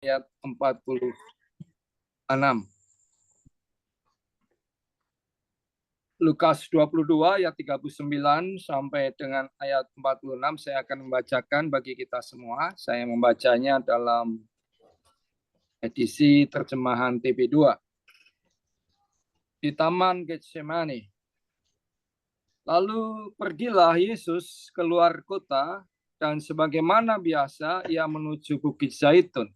ayat 46. Lukas 22 ayat 39 sampai dengan ayat 46 saya akan membacakan bagi kita semua. Saya membacanya dalam edisi terjemahan TP2. Di Taman Getsemani. Lalu pergilah Yesus keluar kota dan sebagaimana biasa ia menuju Bukit Zaitun.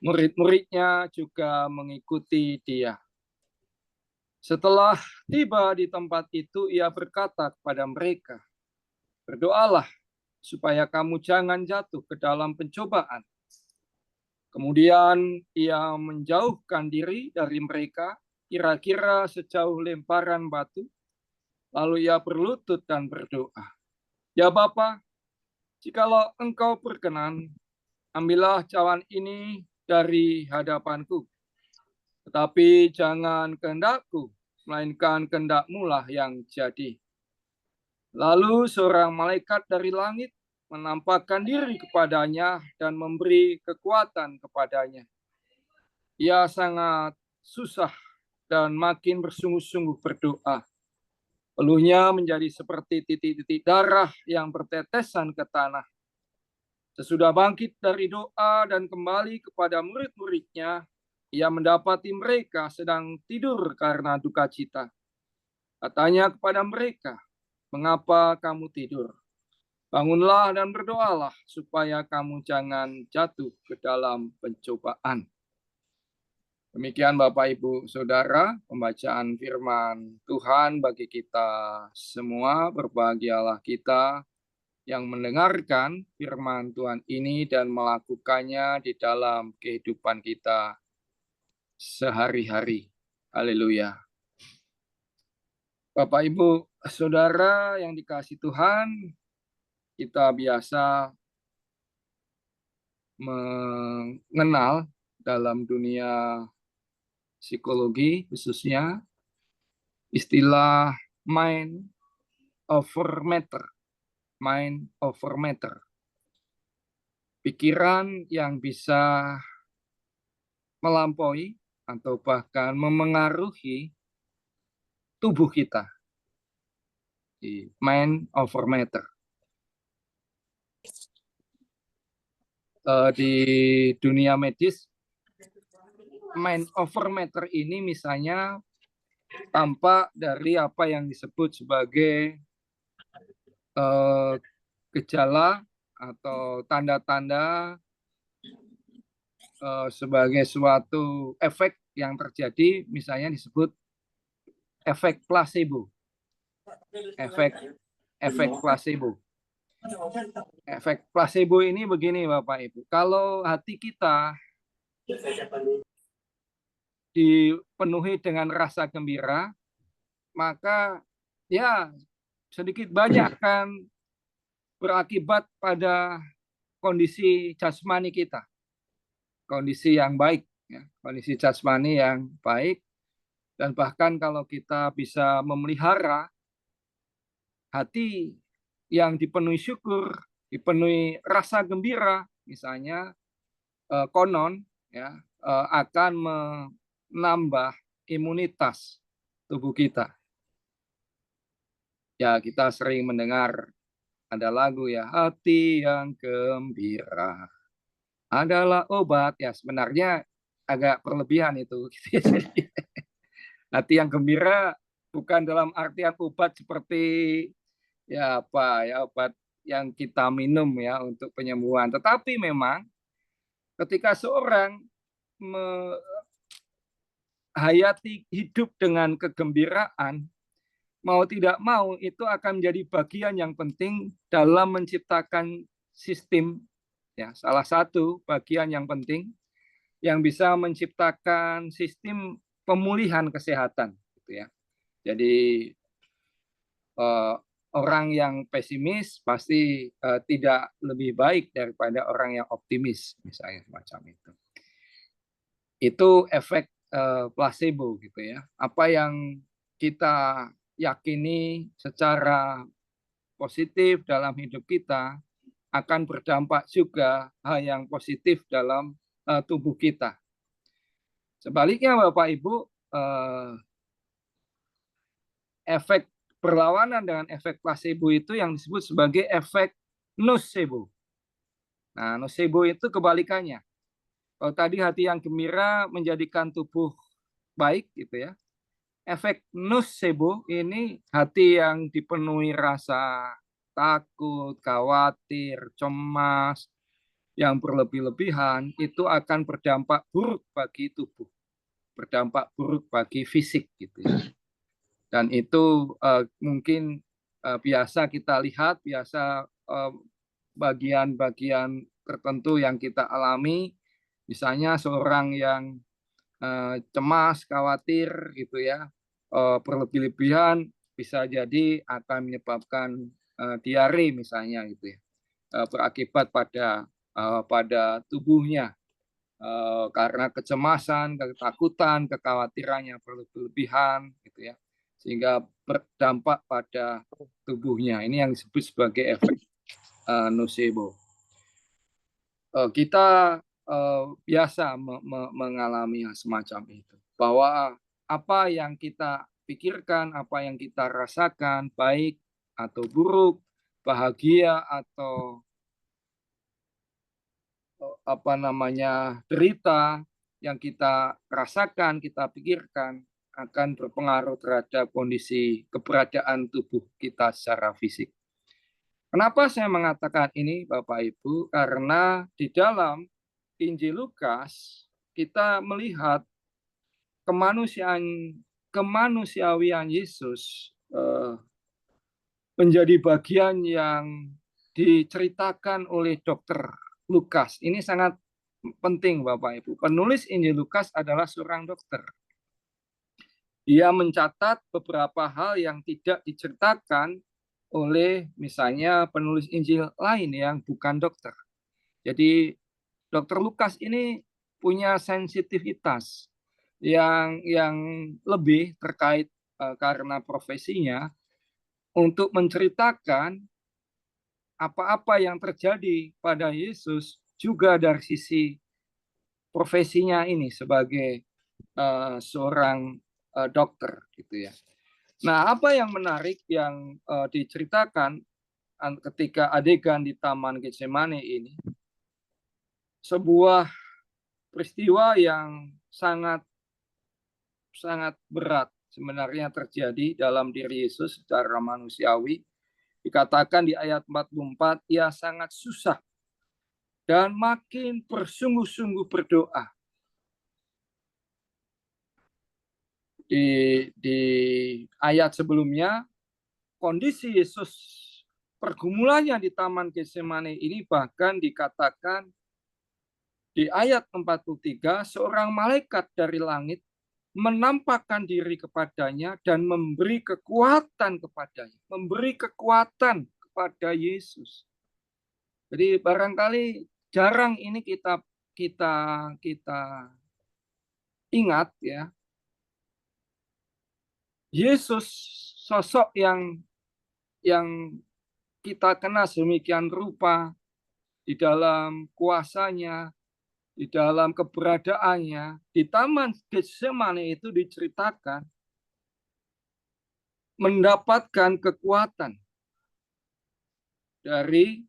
Murid-muridnya juga mengikuti dia. Setelah tiba di tempat itu, ia berkata kepada mereka, "Berdoalah supaya kamu jangan jatuh ke dalam pencobaan." Kemudian ia menjauhkan diri dari mereka, kira-kira sejauh lemparan batu. Lalu ia berlutut dan berdoa, "Ya Bapa, jikalau Engkau berkenan, ambillah cawan ini dari hadapanku. Tetapi jangan kehendakku, melainkan kehendak-Mu lah yang jadi." Lalu seorang malaikat dari langit menampakkan diri kepadanya dan memberi kekuatan kepadanya. Ia sangat susah dan makin bersungguh-sungguh berdoa. Peluhnya menjadi seperti titik-titik darah yang bertetesan ke tanah. Sesudah bangkit dari doa dan kembali kepada murid-muridnya, ia mendapati mereka sedang tidur karena duka cita. Katanya kepada mereka, "Mengapa kamu tidur? Bangunlah dan berdoalah supaya kamu jangan jatuh ke dalam pencobaan." Demikian Bapak Ibu Saudara, pembacaan firman Tuhan bagi kita semua. Berbahagialah kita yang mendengarkan firman Tuhan ini dan melakukannya di dalam kehidupan kita sehari-hari. Haleluya. Bapak Ibu Saudara yang dikasihi Tuhan, kita biasa mengenal dalam dunia psikologi khususnya istilah mind over matter. Mind over matter. Pikiran yang bisa melampaui atau bahkan memengaruhi tubuh kita. Mind over matter. Di dunia medis, mind over matter ini misalnya tampak dari apa yang disebut sebagai gejala atau tanda-tanda sebagai suatu efek yang terjadi, misalnya disebut efek placebo. Efek placebo. Efek placebo ini begini Bapak Ibu, kalau hati kita dipenuhi dengan rasa gembira, maka ya sedikit banyak akan berakibat pada kondisi jasmani kita. Kondisi yang baik, ya, kondisi jasmani yang baik. Dan bahkan kalau kita bisa memelihara hati yang dipenuhi syukur, dipenuhi rasa gembira, misalnya konon ya akan menambah imunitas tubuh kita. Ya, kita sering mendengar ada lagu ya, hati yang gembira adalah obat. Ya, sebenarnya agak berlebihan itu. Hati yang gembira bukan dalam artian obat seperti ya apa ya obat yang kita minum ya untuk penyembuhan. Tetapi memang ketika seorang menghayati hidup dengan kegembiraan, mau tidak mau itu akan menjadi bagian yang penting dalam menciptakan sistem, ya salah satu bagian yang penting yang bisa menciptakan sistem pemulihan kesehatan, gitu ya. Jadi orang yang pesimis pasti tidak lebih baik daripada orang yang optimis, misalnya semacam itu. Itu efek placebo, gitu ya. Apa yang kita yakini secara positif dalam hidup kita akan berdampak juga hal yang positif dalam tubuh kita. Sebaliknya Bapak Ibu, efek berlawanan dengan efek placebo itu yang disebut sebagai efek nocebo. Nah, nocebo itu kebalikannya. Kalau tadi hati yang gembira menjadikan tubuh baik gitu ya. Efek nocebo ini hati yang dipenuhi rasa takut, khawatir, cemas, yang berlebih-lebihan itu akan berdampak buruk bagi tubuh, berdampak buruk bagi fisik gitu ya. Dan itu mungkin biasa kita lihat, biasa bagian-bagian tertentu yang kita alami, misalnya seorang yang cemas, khawatir gitu ya, berlebih-lebihan bisa jadi akan menyebabkan diare misalnya gitu ya, berakibat pada tubuhnya karena kecemasan, ketakutan, kekhawatirannya berlebihan gitu ya, sehingga berdampak pada tubuhnya. Ini yang disebut sebagai efek nocebo. Kita biasa mengalami semacam itu, bahwa apa yang kita pikirkan, apa yang kita rasakan, baik atau buruk, bahagia atau derita yang kita rasakan, kita pikirkan akan berpengaruh terhadap kondisi keberadaan tubuh kita secara fisik. Kenapa saya mengatakan ini, Bapak Ibu? Karena di dalam Injil Lukas kita melihat kemanusiaan Yesus menjadi bagian yang diceritakan oleh Dokter Lukas. Ini sangat penting Bapak Ibu. Penulis Injil Lukas adalah seorang dokter. Dia mencatat beberapa hal yang tidak diceritakan oleh misalnya penulis Injil lain yang bukan dokter. Jadi Dokter Lukas ini punya sensitivitas yang lebih terkait karena profesinya untuk menceritakan apa-apa yang terjadi pada Yesus juga dari sisi profesinya ini sebagai seorang dokter gitu ya. Nah, apa yang menarik yang diceritakan ketika adegan di Taman Getsemane ini, sebuah peristiwa yang sangat berat sebenarnya terjadi dalam diri Yesus secara manusiawi. Dikatakan di ayat 44, ia sangat susah dan makin bersungguh-sungguh berdoa. Di ayat sebelumnya, kondisi Yesus pergumulannya di Taman Getsemane ini bahkan dikatakan di ayat 43, seorang malaikat dari langit menampakkan diri kepadanya dan memberi kekuatan kepadanya, memberi kekuatan kepada Yesus. Jadi barangkali jarang ini kita ingat ya. Yesus sosok yang kita kenal sedemikian rupa di dalam kuasanya, di dalam keberadaannya, di Taman Getsemane itu diceritakan mendapatkan kekuatan dari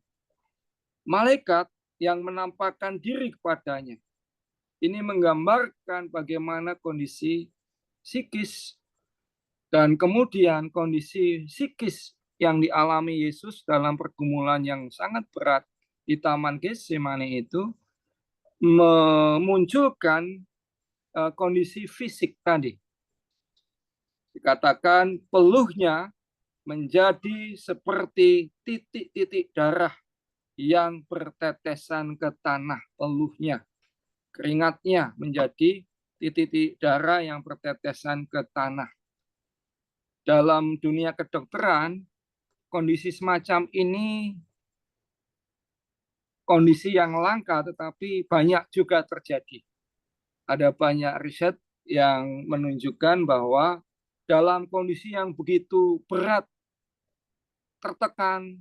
malaikat yang menampakkan diri kepadanya. Ini menggambarkan bagaimana kondisi psikis dan kemudian kondisi psikis yang dialami Yesus dalam pergumulan yang sangat berat di Taman Getsemane itu memunculkan kondisi fisik tadi. Dikatakan peluhnya menjadi seperti titik-titik darah yang bertetesan ke tanah, peluhnya. Keringatnya menjadi titik-titik darah yang bertetesan ke tanah. Dalam dunia kedokteran, kondisi semacam ini kondisi yang langka tetapi banyak juga terjadi. Ada banyak riset yang menunjukkan bahwa dalam kondisi yang begitu berat, tertekan,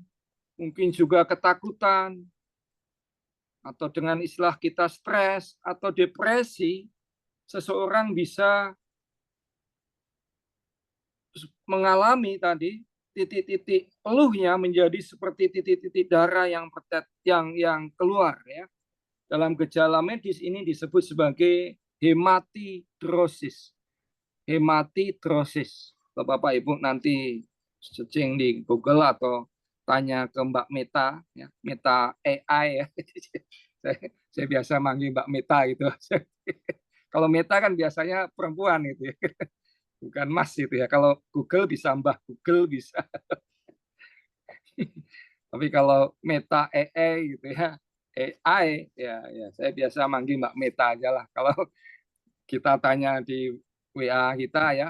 mungkin juga ketakutan, atau dengan istilah kita stres atau depresi, seseorang bisa mengalami tadi titik-titik peluhnya menjadi seperti titik-titik darah yang keluar ya. Dalam gejala medis ini disebut sebagai hematidrosis. Hematidrosis. Bapak Ibu nanti searching di Google atau tanya ke Mbak Meta, ya, Meta AI ya. saya biasa manggil Mbak Meta gitu. Kalau Meta kan biasanya perempuan itu ya. Bukan Mas itu ya. Kalau Google bisa Mbah Google bisa. Tapi kalau Meta AI gitu ya, AI ya saya biasa manggil Mbak Meta aja lah. Kalau kita tanya di WA kita ya,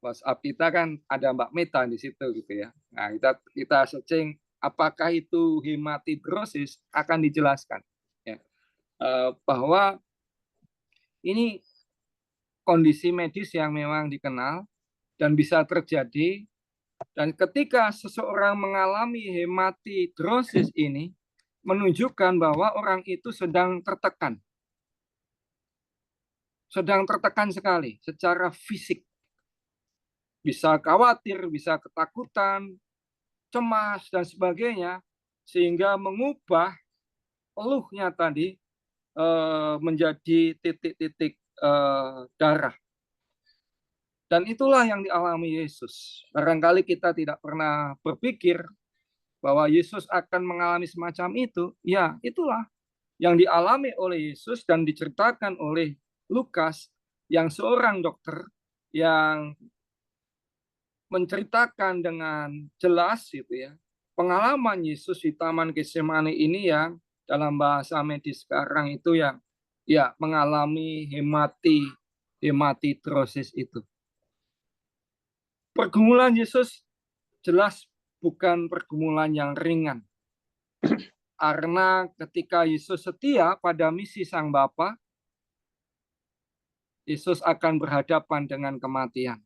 WhatsApp kita kan ada Mbak Meta di situ gitu ya. Nah, kita searching apakah itu hematidrosis akan dijelaskan ya. Bahwa ini kondisi medis yang memang dikenal dan bisa terjadi, dan ketika seseorang mengalami hematidrosis ini menunjukkan bahwa orang itu sedang tertekan sekali secara fisik, bisa khawatir, bisa ketakutan, cemas dan sebagainya, sehingga mengubah peluhnya tadi menjadi titik-titik darah. Dan itulah yang dialami Yesus. Barangkali kita tidak pernah berpikir bahwa Yesus akan mengalami semacam itu. Ya, itulah yang dialami oleh Yesus dan diceritakan oleh Lukas, yang seorang dokter yang menceritakan dengan jelas itu ya pengalaman Yesus di Taman Getsemani ini, yang dalam bahasa medis sekarang itu yang ya mengalami hematidrosis itu. Pergumulan Yesus jelas bukan pergumulan yang ringan. Karena ketika Yesus setia pada misi Sang Bapa, Yesus akan berhadapan dengan kematian.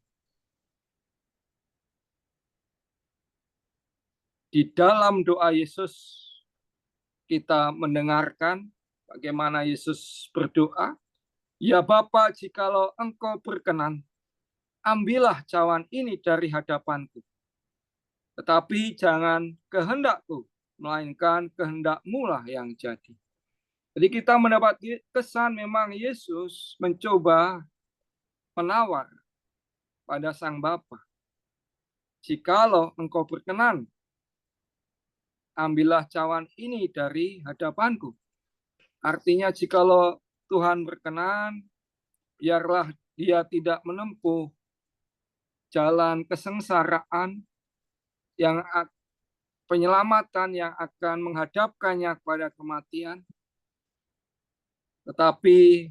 Di dalam doa Yesus kita mendengarkan bagaimana Yesus berdoa, "Ya Bapa, jikalau Engkau berkenan, ambillah cawan ini dari hadapanku. Tetapi jangan kehendakku, melainkan kehendak-Mu lah yang jadi." Jadi kita mendapat kesan memang Yesus mencoba menawar pada Sang Bapa. "Jikalau Engkau berkenan, ambillah cawan ini dari hadapanku." Artinya jikalau Tuhan berkenan, biarlah dia tidak menempuh jalan kesengsaraan yang penyelamatan yang akan menghadapkannya kepada kematian. Tetapi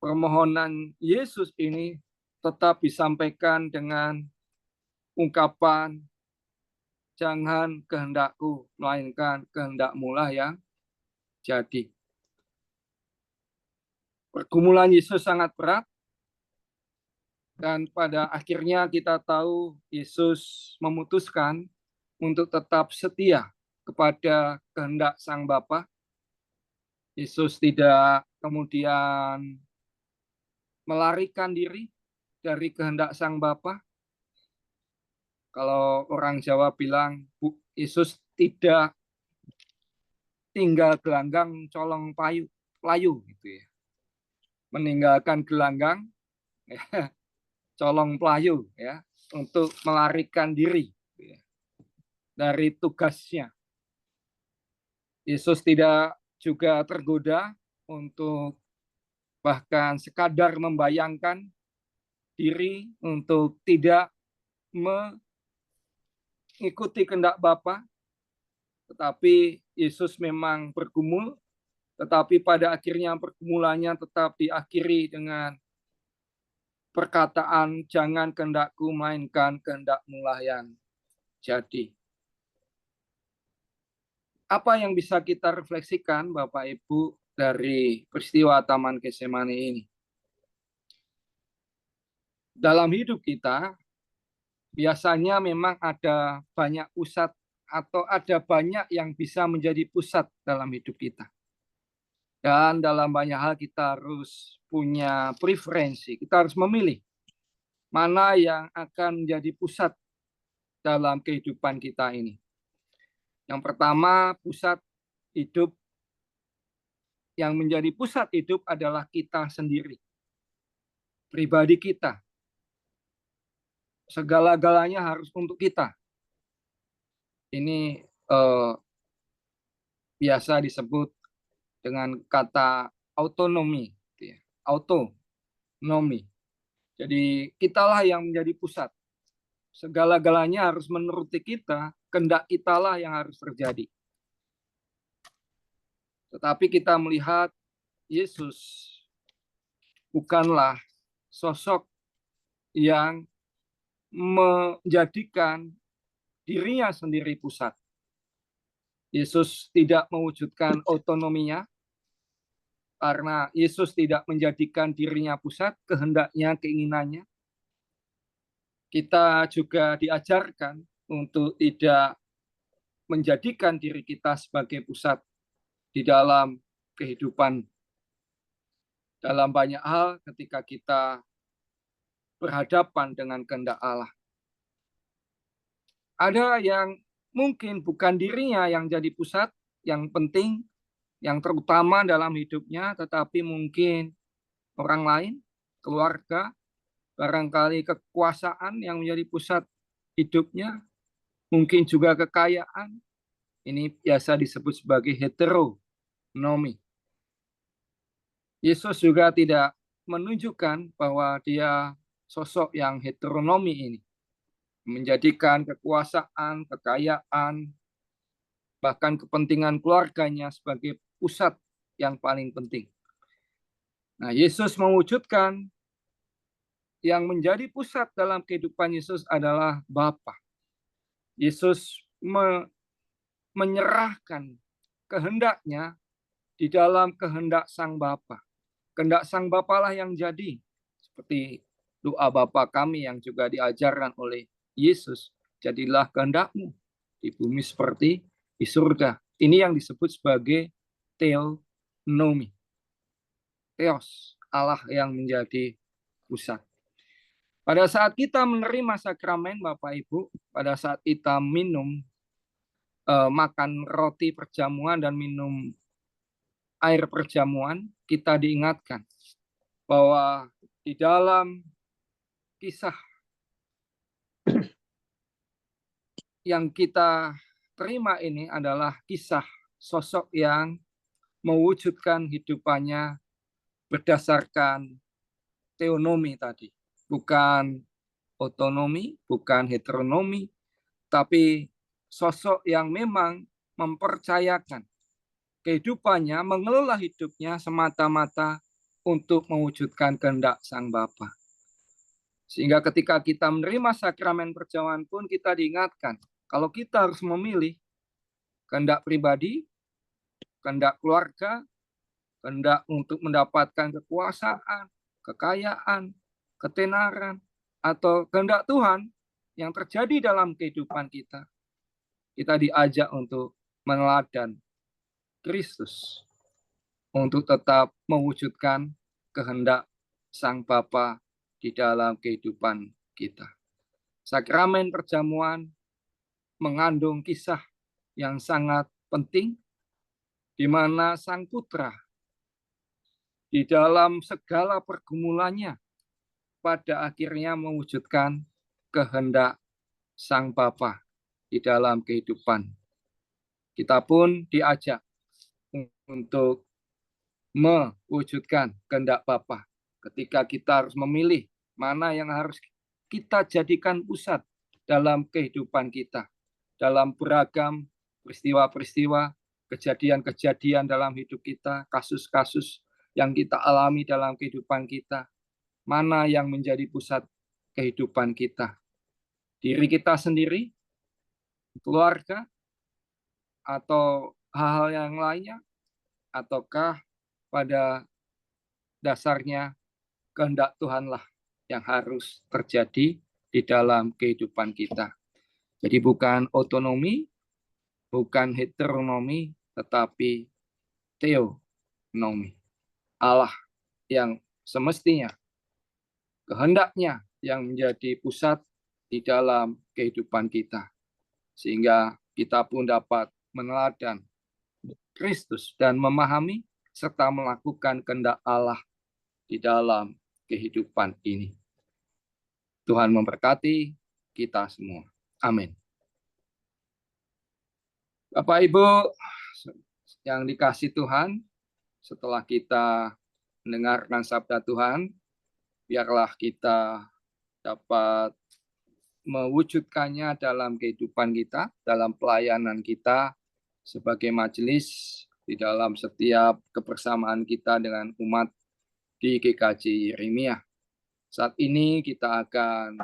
permohonan Yesus ini tetap disampaikan dengan ungkapan, "Jangan kehendakku, melainkan kehendak-Mu lah yang jadi." Pergumulan Yesus sangat berat, dan pada akhirnya kita tahu Yesus memutuskan untuk tetap setia kepada kehendak Sang Bapa. Yesus tidak kemudian melarikan diri dari kehendak Sang Bapa. Kalau orang Jawa bilang, Yesus tidak tinggal gelanggang colong pelayu gitu ya. Meninggalkan gelanggang ya, colong pelayu ya, untuk melarikan diri ya, dari tugasnya. Yesus tidak juga tergoda untuk bahkan sekadar membayangkan diri untuk tidak mengikuti kehendak Bapa, tetapi Yesus memang bergumul, tetapi pada akhirnya pergumulannya tetap diakhiri dengan perkataan, "Jangan kehendakku, melainkan kehendak-Mu lah yang jadi." Apa yang bisa kita refleksikan Bapak Ibu dari peristiwa Taman Getsemani ini? Dalam hidup kita, biasanya memang ada banyak pusat atau ada banyak yang bisa menjadi pusat dalam hidup kita. Dan dalam banyak hal kita harus punya preferensi. Kita harus memilih mana yang akan menjadi pusat dalam kehidupan kita ini. Yang pertama, yang menjadi pusat hidup adalah kita sendiri. Pribadi kita. Segala-galanya harus untuk kita. Ini biasa disebut dengan kata autonomi. Autonomi. Jadi kitalah yang menjadi pusat. Segala-galanya harus menuruti kita, kehendak kitalah yang harus terjadi. Tetapi kita melihat Yesus bukanlah sosok yang menjadikan dirinya sendiri pusat. Yesus tidak mewujudkan otonominya, karena Yesus tidak menjadikan dirinya pusat, kehendaknya, keinginannya. Kita juga diajarkan untuk tidak menjadikan diri kita sebagai pusat di dalam kehidupan. Dalam banyak hal ketika kita berhadapan dengan kehendak Allah. Ada yang mungkin bukan dirinya yang jadi pusat, yang penting, yang terutama dalam hidupnya, tetapi mungkin orang lain, keluarga, barangkali kekuasaan yang menjadi pusat hidupnya, mungkin juga kekayaan. Ini biasa disebut sebagai heteronomi. Yesus juga tidak menunjukkan bahwa dia sosok yang heteronomi ini. Menjadikan kekuasaan, kekayaan, bahkan kepentingan keluarganya sebagai pusat yang paling penting. Nah, Yesus mewujudkan yang menjadi pusat dalam kehidupan Yesus adalah Bapa. Yesus menyerahkan kehendaknya di dalam kehendak Sang Bapa. Kehendak Sang Bapa lah yang jadi. Seperti doa Bapa kami yang juga diajarkan oleh Yesus. Jadilah kehendakmu di bumi seperti di surga. Ini yang disebut sebagai theonomy. Theos, Allah yang menjadi pusat. Pada saat kita menerima sakramen, Bapak Ibu, pada saat kita makan roti perjamuan dan minum air perjamuan, kita diingatkan bahwa di dalam kisah yang kita terima ini adalah kisah sosok yang mewujudkan hidupannya berdasarkan theonomi tadi. Bukan otonomi, bukan heteronomi, tapi sosok yang memang mempercayakan kehidupannya, mengelola hidupnya semata-mata untuk mewujudkan kehendak Sang Bapa. Sehingga ketika kita menerima sakramen perjamuan pun kita diingatkan, kalau kita harus memilih kehendak pribadi, kehendak keluarga, kehendak untuk mendapatkan kekuasaan, kekayaan, ketenaran, atau kehendak Tuhan yang terjadi dalam kehidupan kita, kita diajak untuk meneladani Kristus untuk tetap mewujudkan kehendak Sang Bapa di dalam kehidupan kita. Sakramen perjamuan mengandung kisah yang sangat penting di mana Sang Putra di dalam segala pergumulannya pada akhirnya mewujudkan kehendak Sang Bapa di dalam kehidupan. Kita pun diajak untuk mewujudkan kehendak Bapa ketika kita harus memilih mana yang harus kita jadikan pusat dalam kehidupan kita, dalam beragam peristiwa-peristiwa, kejadian-kejadian dalam hidup kita, kasus-kasus yang kita alami dalam kehidupan kita, mana yang menjadi pusat kehidupan kita, diri kita sendiri, keluarga, atau hal-hal yang lainnya, ataukah pada dasarnya kehendak Tuhanlah yang harus terjadi di dalam kehidupan kita. Jadi bukan otonomi, bukan heteronomi, tetapi theonomy. nomi. Allah yang semestinya, kehendaknya yang menjadi pusat di dalam kehidupan kita. Sehingga kita pun dapat meneladan Kristus dan memahami serta melakukan kehendak Allah di dalam kehidupan ini. Tuhan memberkati kita semua. Amin. Bapak Ibu yang dikasih Tuhan, setelah kita mendengarkan sabda Tuhan, biarlah kita dapat mewujudkannya dalam kehidupan kita, dalam pelayanan kita sebagai majelis, di dalam setiap kebersamaan kita dengan umat di GKJ Yeremia. Saat ini kita akan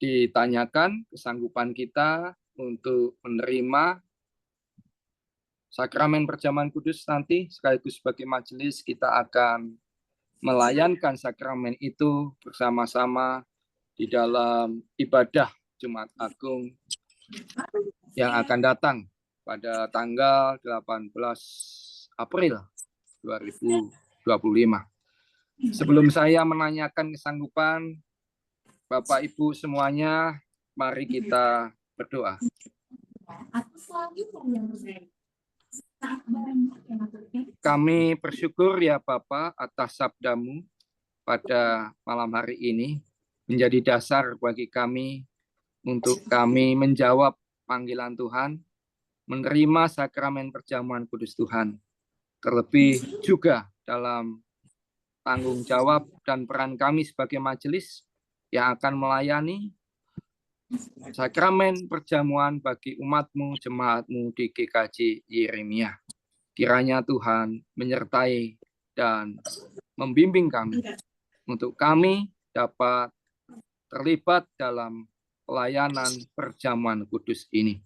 ditanyakan kesanggupan kita untuk menerima sakramen perjamuan kudus nanti, sekaligus sebagai majelis kita akan melayankan sakramen itu bersama-sama di dalam ibadah Jumat Agung yang akan datang pada tanggal 18 April 2025. Sebelum saya menanyakan kesanggupan Bapak Ibu semuanya, mari kita berdoa. Kami bersyukur ya Bapa atas sabdamu pada malam hari ini, menjadi dasar bagi kami untuk kami menjawab panggilan Tuhan, menerima sakramen perjamuan kudus Tuhan. Terlebih juga dalam tanggung jawab dan peran kami sebagai majelis yang akan melayani sakramen perjamuan bagi umatmu, jemaatmu di GKJ Yeremia. Kiranya Tuhan menyertai dan membimbing kami untuk kami dapat terlibat dalam pelayanan perjamuan kudus ini.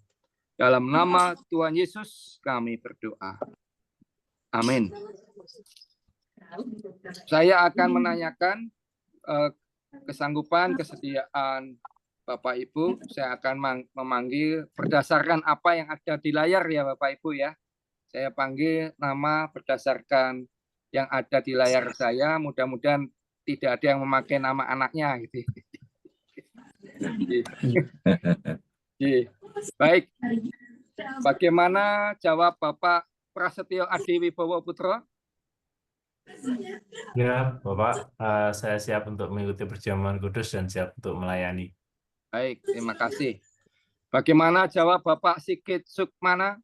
Dalam nama Tuhan Yesus kami berdoa. Amin. Saya akan menanyakan kesanggupan, kesediaan Bapak Ibu. Saya akan memanggil berdasarkan apa yang ada di layar ya Bapak Ibu ya. Saya panggil nama berdasarkan yang ada di layar saya. Mudah-mudahan tidak ada yang memakai nama anaknya gitu. Baik. Bagaimana jawab Bapak Prasetyo Adi Wibowo Putro? Ya, Bapak, saya siap untuk mengikuti perjamuan kudus dan siap untuk melayani. Baik, terima kasih. Bagaimana jawab Bapak Sigit Sukmana?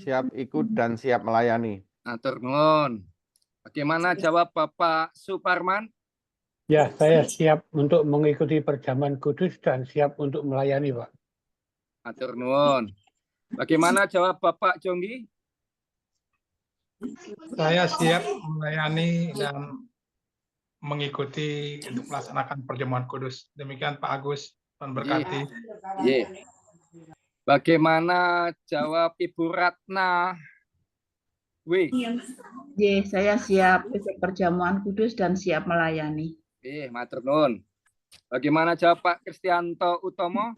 Siap ikut dan siap melayani. Atur nuwun. Bagaimana jawab Bapak Suparman? Ya, saya siap untuk mengikuti perjamuan kudus dan siap untuk melayani, Pak. Atur nuwun. Bagaimana jawab Bapak Jonggi? Saya siap melayani dan mengikuti untuk melaksanakan perjamuan kudus. Demikian Pak Agus, Tuhan berkati. Bagaimana jawab Ibu Ratna? Saya siap ikut perjamuan kudus dan siap melayani. Matur nuwun. Bagaimana jawab Pak Kristianto Utomo?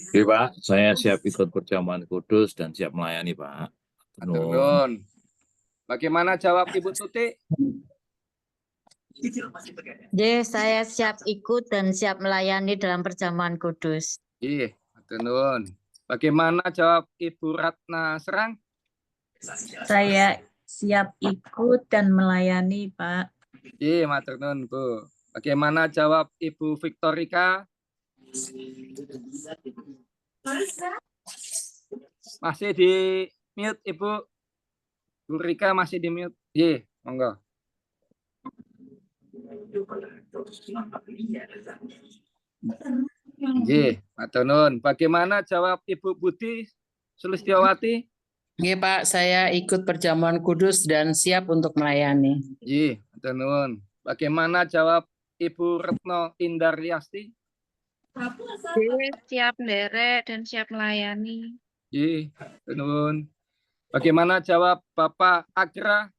Pak, saya siap ikut perjamuan kudus dan siap melayani, Pak. Matur nuwun. Bagaimana jawab Ibu Tuti? Saya siap ikut dan siap melayani dalam perjamuan kudus. Matur nuwun. Bagaimana jawab Ibu Ratna Serang? Saya siap ikut dan melayani, Pak. Matur nuwun, Bu. Bagaimana jawab Ibu Victorika? Masih di mute, Ibu. Bu Rika masih di mute. Monggo. Matur nuwun. Bagaimana jawab Ibu Budi Sulistiawati? Pak, saya ikut perjamuan kudus dan siap untuk melayani. Matur nuwun. Bagaimana jawab Ibu Retno Indaryasti? Siap nderek dan siap melayani. Matur nuwun. Bagaimana jawab Bapak Agra?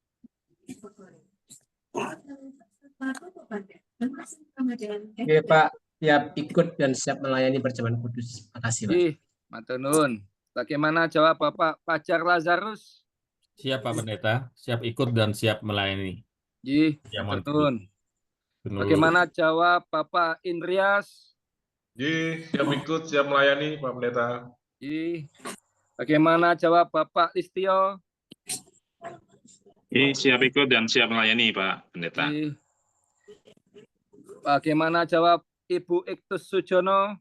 Pak, siap ikut dan siap melayani perjamuan kudus. Terima kasih, Pak. Matur nuwun. Bagaimana jawab Bapak Fajar Lazarus? Siap Pak Pendeta, siap ikut dan siap melayani. Ji, Perjamuan Tertun. Penuh. Bagaimana jawab Bapak Indrias? Ji, siap ikut, siap melayani, Pak Pendeta. Ji. Bagaimana jawab Bapak Listio? Ji, siap ikut dan siap melayani, Pak Pendeta. Ji. Bagaimana jawab Ibu Iktus Sujono?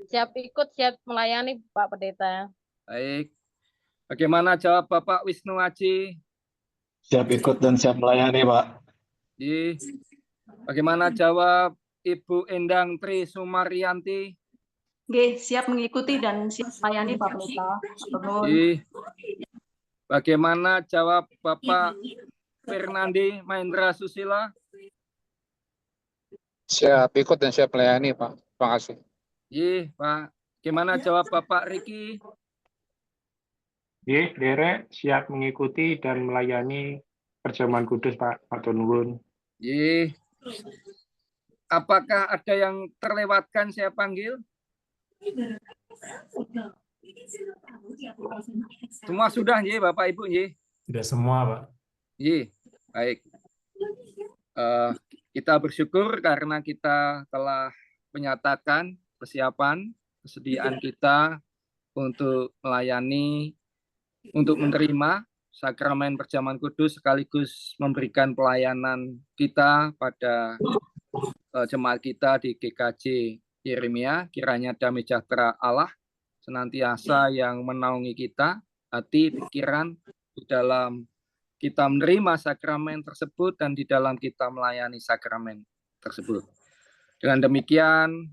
Siap ikut, siap melayani, Pak Pendeta. Baik. Bagaimana jawab Bapak Wisnu Aji? Siap ikut dan siap melayani, Pak. Ji. Bagaimana jawab Ibu Endang Tri Sumaryanti? Nggih, siap mengikuti dan siap melayani, Pak Pendeta. Ji. Bagaimana jawab Bapak Fernandi Mahendra Susila? Siap ikut dan siap melayani, Pak. Terima kasih. Ji, Pak. Bagaimana jawab Bapak Riki? Nggih, derek siap mengikuti dan melayani perjamuan kudus, Pak. Matur nuwun. Ji. Apakah ada yang terlewatkan saya panggil? Semua sudah, Ji, Bapak Ibu, Ji? Tidak semua, Pak. Ji, baik. Kita bersyukur karena kita telah menyatakan kesiapan, kesediaan kita untuk melayani, untuk menerima sakramen perjamuan kudus sekaligus memberikan pelayanan kita pada jemaat kita di GKJ Yeremia. Kiranya damai sejahtera Allah senantiasa yang menaungi kita, hati, pikiran di dalam kita menerima sakramen tersebut dan di dalam kita melayani sakramen tersebut. Dengan demikian,